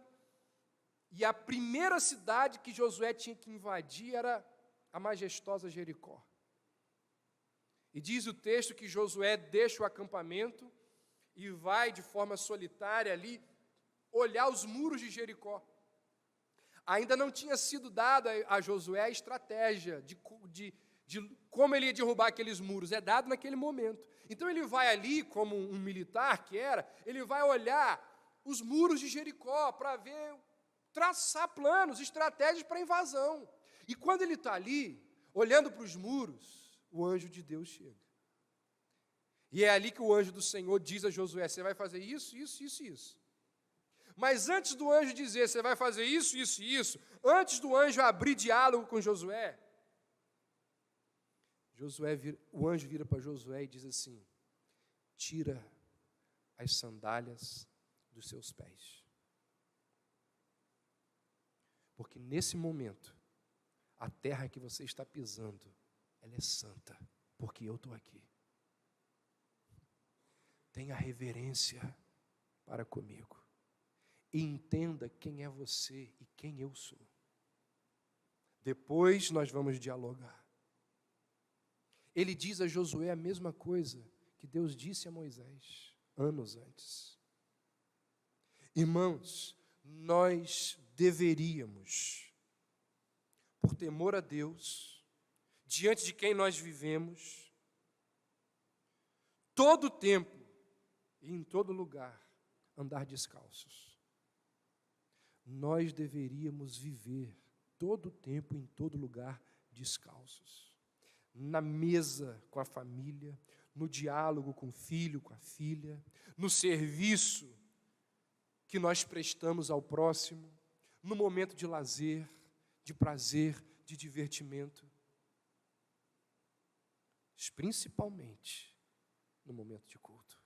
e a primeira cidade que Josué tinha que invadir era a majestosa Jericó. E diz o texto que Josué deixa o acampamento e vai de forma solitária ali olhar os muros de Jericó. Ainda não tinha sido dada a Josué a estratégia de como ele ia derrubar aqueles muros, é dado naquele momento. Então ele vai ali, como um militar que era, ele vai olhar os muros de Jericó para ver, traçar planos, estratégias para a invasão. E quando ele está ali, olhando para os muros, o anjo de Deus chega. E é ali que o anjo do Senhor diz a Josué: você vai fazer isso, isso, isso e isso. Mas antes do anjo dizer, você vai fazer isso, isso e isso, antes do anjo abrir diálogo com Josué, o anjo vira para Josué e diz assim: tira as sandálias dos seus pés. Porque nesse momento, a terra que você está pisando, ela é santa, porque eu estou aqui. Tenha reverência para comigo. E entenda quem é você e quem eu sou. Depois nós vamos dialogar. Ele diz a Josué a mesma coisa que Deus disse a Moisés, anos antes. Irmãos, nós deveríamos, por temor a Deus, diante de quem nós vivemos, todo o tempo e em todo lugar, andar descalços. Nós deveríamos viver todo o tempo, em todo lugar, descalços. Na mesa com a família, no diálogo com o filho, com a filha, no serviço que nós prestamos ao próximo, no momento de lazer, de prazer, de divertimento. Principalmente no momento de culto.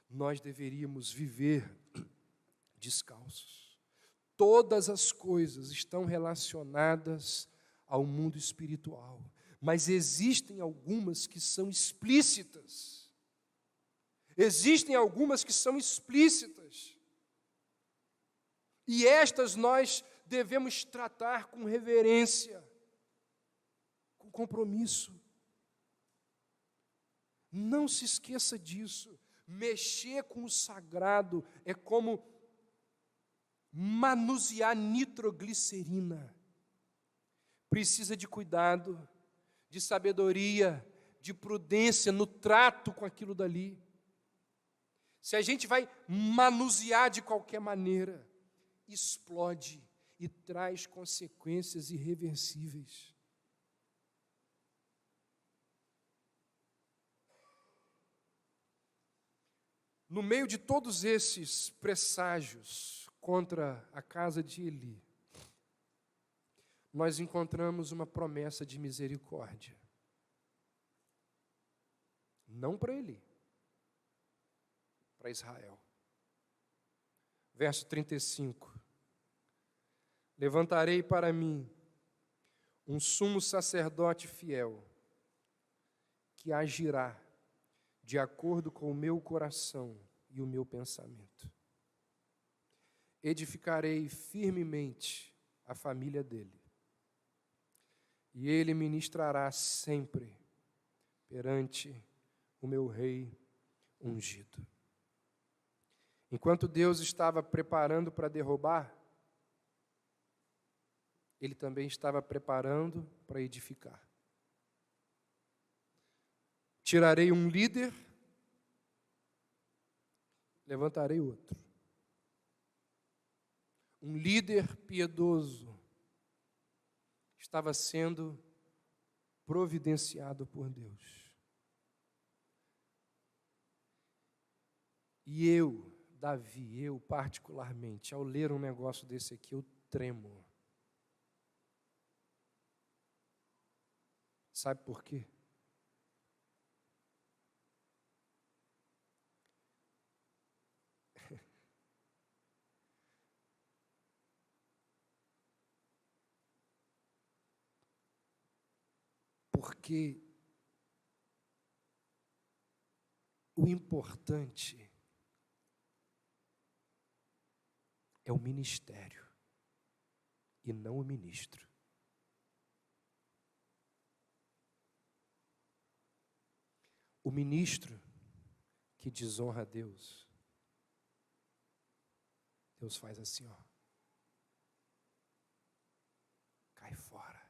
Nós deveríamos viver descalços. Todas as coisas estão relacionadas ao mundo espiritual, mas existem algumas que são explícitas. Existem algumas que são explícitas. E estas nós devemos tratar com reverência, com compromisso. Não se esqueça disso. Mexer com o sagrado é como manusear nitroglicerina. Precisa de cuidado, de sabedoria, de prudência no trato com aquilo dali. Se a gente vai manusear de qualquer maneira, explode e traz consequências irreversíveis. No meio de todos esses presságios contra a casa de Eli, nós encontramos uma promessa de misericórdia. Não para Eli, para Israel. Verso 35. Levantarei para mim um sumo sacerdote fiel, que agirá de acordo com o meu coração e o meu pensamento. Edificarei firmemente a família dele, e ele ministrará sempre perante o meu rei ungido. Enquanto Deus estava preparando para derrubar, ele também estava preparando para edificar. Tirarei um líder, levantarei outro. Um líder piedoso estava sendo providenciado por Deus. E eu, Davi, eu particularmente, ao ler um negócio desse aqui, eu tremo. Sabe por quê? Porque o importante é o ministério e não o ministro. O ministro que desonra a Deus, Deus faz assim, ó. Cai fora.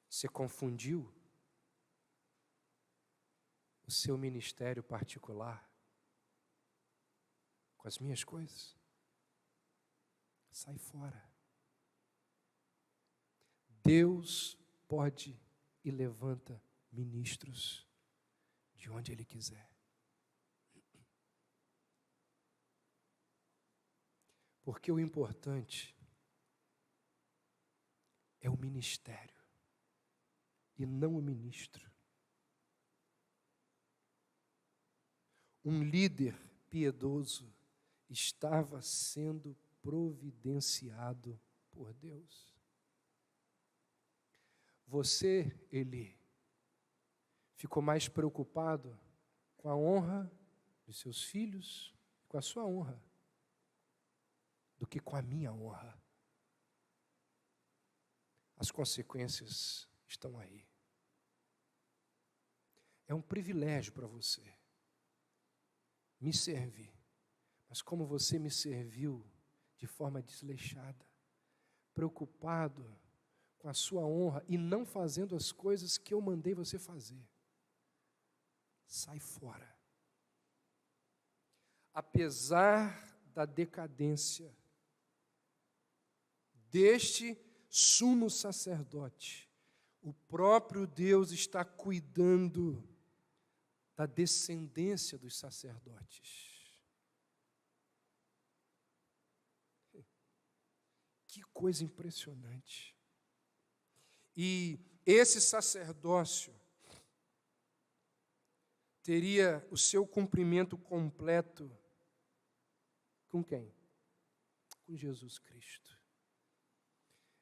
Você confundiu o seu ministério particular com as minhas coisas? Sai fora. Deus pode e levanta ministros de onde Ele quiser. Porque o importante é o ministério e não o ministro. Um líder piedoso estava sendo providenciado por Deus. Você, Eli, ficou mais preocupado com a honra dos seus filhos, com a sua honra, do que com a minha honra. As consequências estão aí. É um privilégio para você me servir, mas como você me serviu de forma desleixada, preocupado com a sua honra e não fazendo as coisas que eu mandei você fazer. Sai fora. Apesar da decadência deste sumo sacerdote, o próprio Deus está cuidando da descendência dos sacerdotes. Que coisa impressionante. E esse sacerdócio teria o seu cumprimento completo com quem? Com Jesus Cristo.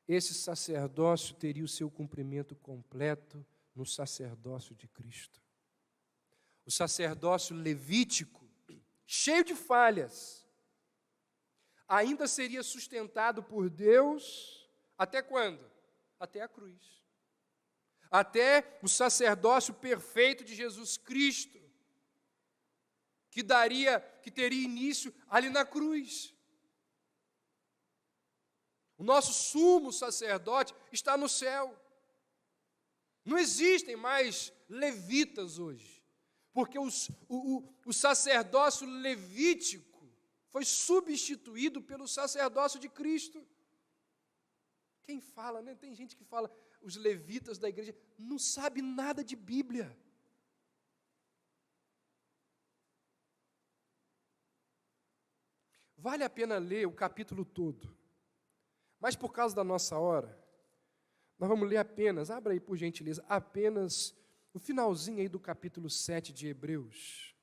Esse sacerdócio teria o seu cumprimento completo no sacerdócio de Cristo. O sacerdócio levítico, cheio de falhas, ainda seria sustentado por Deus até quando? Até a cruz. Até o sacerdócio perfeito de Jesus Cristo, que teria início ali na cruz. O nosso sumo sacerdote está no céu. Não existem mais levitas hoje, porque o sacerdócio levítico foi substituído pelo sacerdócio de Cristo. Quem fala, né? Tem gente que fala, os levitas da igreja não sabe nada de Bíblia. Vale a pena ler o capítulo todo, mas por causa da nossa hora, nós vamos ler apenas, abra aí por gentileza, apenas o finalzinho aí do capítulo 7 de Hebreus.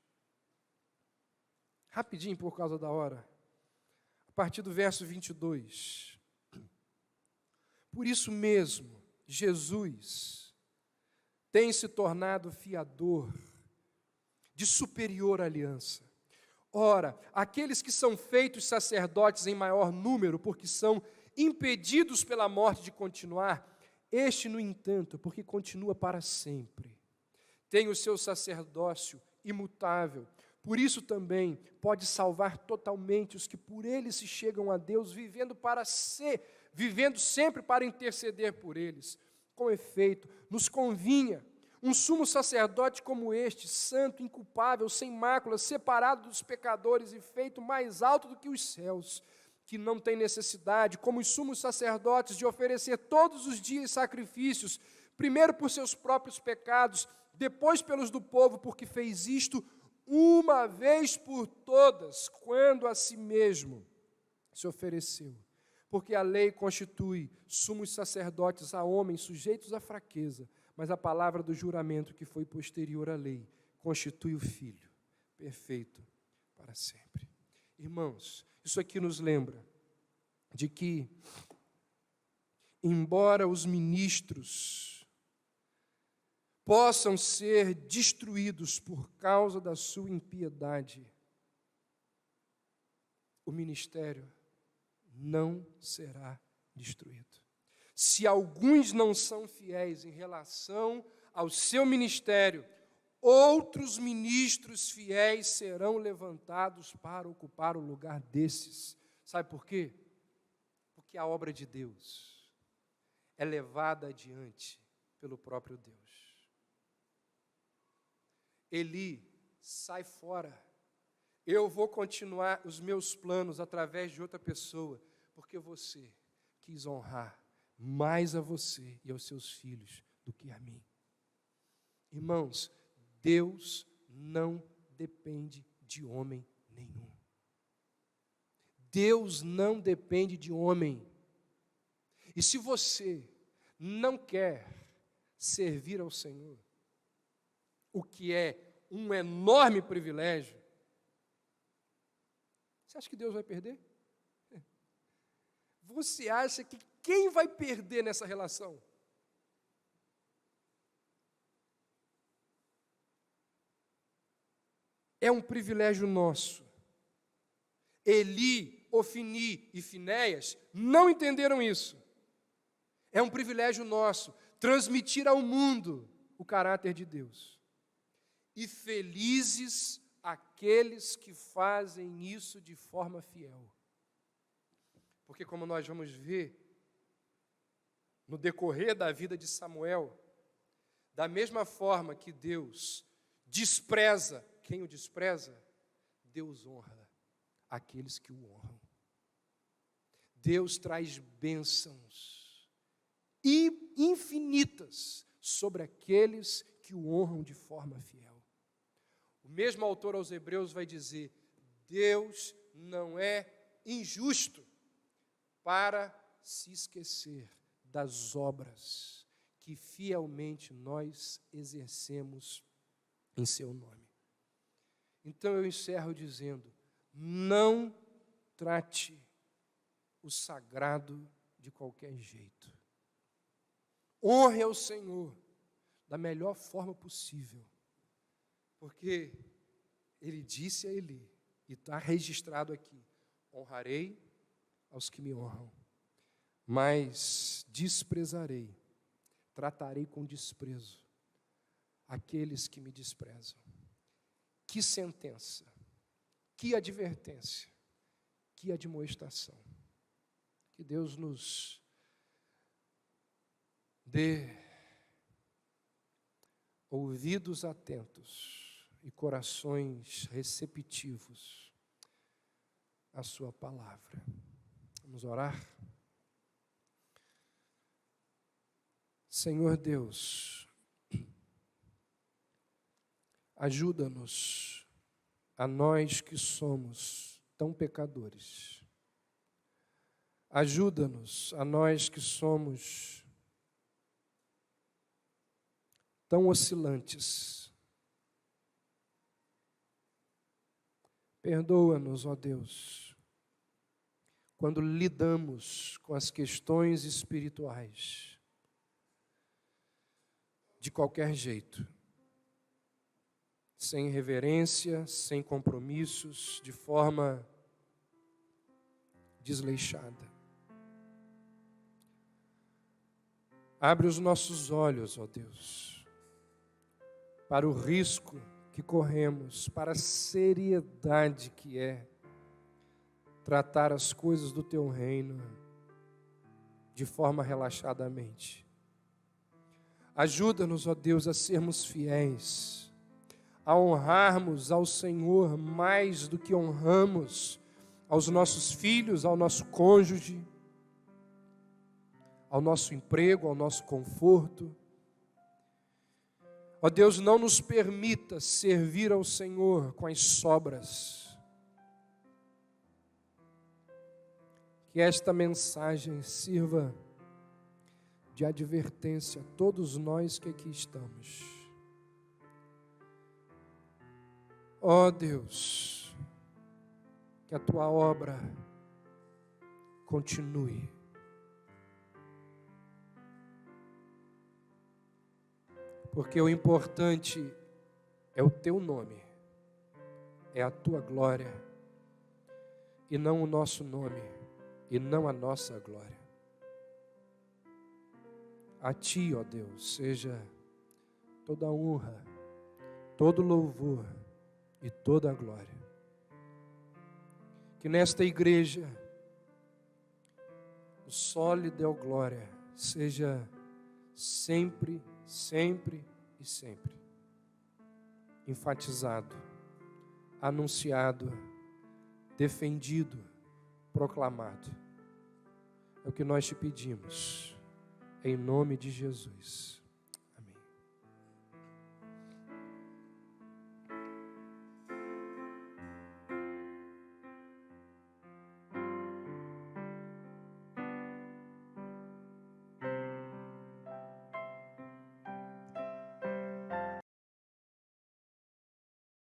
Rapidinho por causa da hora. A partir do verso 22. Por isso mesmo, Jesus tem se tornado fiador de superior aliança. Ora, aqueles que são feitos sacerdotes em maior número, porque são impedidos pela morte de continuar, este, no entanto, porque continua para sempre, tem o seu sacerdócio imutável. Por isso também pode salvar totalmente os que por ele se chegam a Deus, vivendo sempre para interceder por eles. Com efeito, nos convinha um sumo sacerdote como este, santo, inculpável, sem mácula, separado dos pecadores e feito mais alto do que os céus, que não tem necessidade, como os sumos sacerdotes, de oferecer todos os dias sacrifícios, primeiro por seus próprios pecados, depois pelos do povo, porque fez isto uma vez por todas, quando a si mesmo se ofereceu. Porque a lei constitui sumos sacerdotes a homens sujeitos à fraqueza, mas a palavra do juramento que foi posterior à lei constitui o Filho, perfeito para sempre. Irmãos, isso aqui nos lembra de que, embora os ministros possam ser destruídos por causa da sua impiedade, o ministério não será destruído. Se alguns não são fiéis em relação ao seu ministério, outros ministros fiéis serão levantados para ocupar o lugar desses. Sabe por quê? Porque a obra de Deus é levada adiante pelo próprio Deus. Eli, sai fora. Eu vou continuar os meus planos através de outra pessoa, porque você quis honrar mais a você e aos seus filhos do que a mim. Irmãos, Deus não depende de homem nenhum. Deus não depende de homem. E se você não quer servir ao Senhor, o que é um enorme privilégio, você acha que Deus vai perder? Você acha que quem vai perder nessa relação? É um privilégio nosso. Eli, Ofni e Finéias não entenderam isso. É um privilégio nosso transmitir ao mundo o caráter de Deus. E felizes aqueles que fazem isso de forma fiel. Porque, como nós vamos ver no decorrer da vida de Samuel, da mesma forma que Deus despreza quem o despreza, Deus honra aqueles que o honram. Deus traz bênçãos infinitas sobre aqueles que o honram de forma fiel. O mesmo autor aos Hebreus vai dizer: Deus não é injusto para se esquecer das obras que fielmente nós exercemos em seu nome. Então eu encerro dizendo: não trate o sagrado de qualquer jeito. Honre ao Senhor da melhor forma possível, porque Ele disse a Eli, e está registrado aqui: honrarei aos que me honram, mas desprezarei, tratarei com desprezo aqueles que me desprezam. Que sentença, que advertência, que admoestação. Que Deus nos dê ouvidos atentos e corações receptivos à sua palavra. Vamos orar? Senhor Deus, ajuda-nos, a nós que somos tão pecadores. Ajuda-nos, a nós que somos tão oscilantes. Perdoa-nos, ó Deus, quando lidamos com as questões espirituais de qualquer jeito, sem reverência, sem compromissos, de forma desleixada. Abre os nossos olhos, ó Deus, para o risco que corremos, para a seriedade que é tratar as coisas do Teu reino de forma relaxadamente. Ajuda-nos, ó Deus, a sermos fiéis, a honrarmos ao Senhor mais do que honramos aos nossos filhos, ao nosso cônjuge, ao nosso emprego, ao nosso conforto. Ó Deus, não nos permita servir ao Senhor com as sobras. Que esta mensagem sirva de advertência a todos nós que aqui estamos. Ó Deus, que a Tua obra continue. Porque o importante é o Teu nome, é a Tua glória, e não o nosso nome, e não a nossa glória. A Ti, ó Deus, seja toda a honra, todo o louvor e toda a glória. Que nesta igreja o sole deu glória seja sempre, sempre e sempre enfatizado, anunciado, defendido, proclamado. É o que nós te pedimos, em nome de Jesus.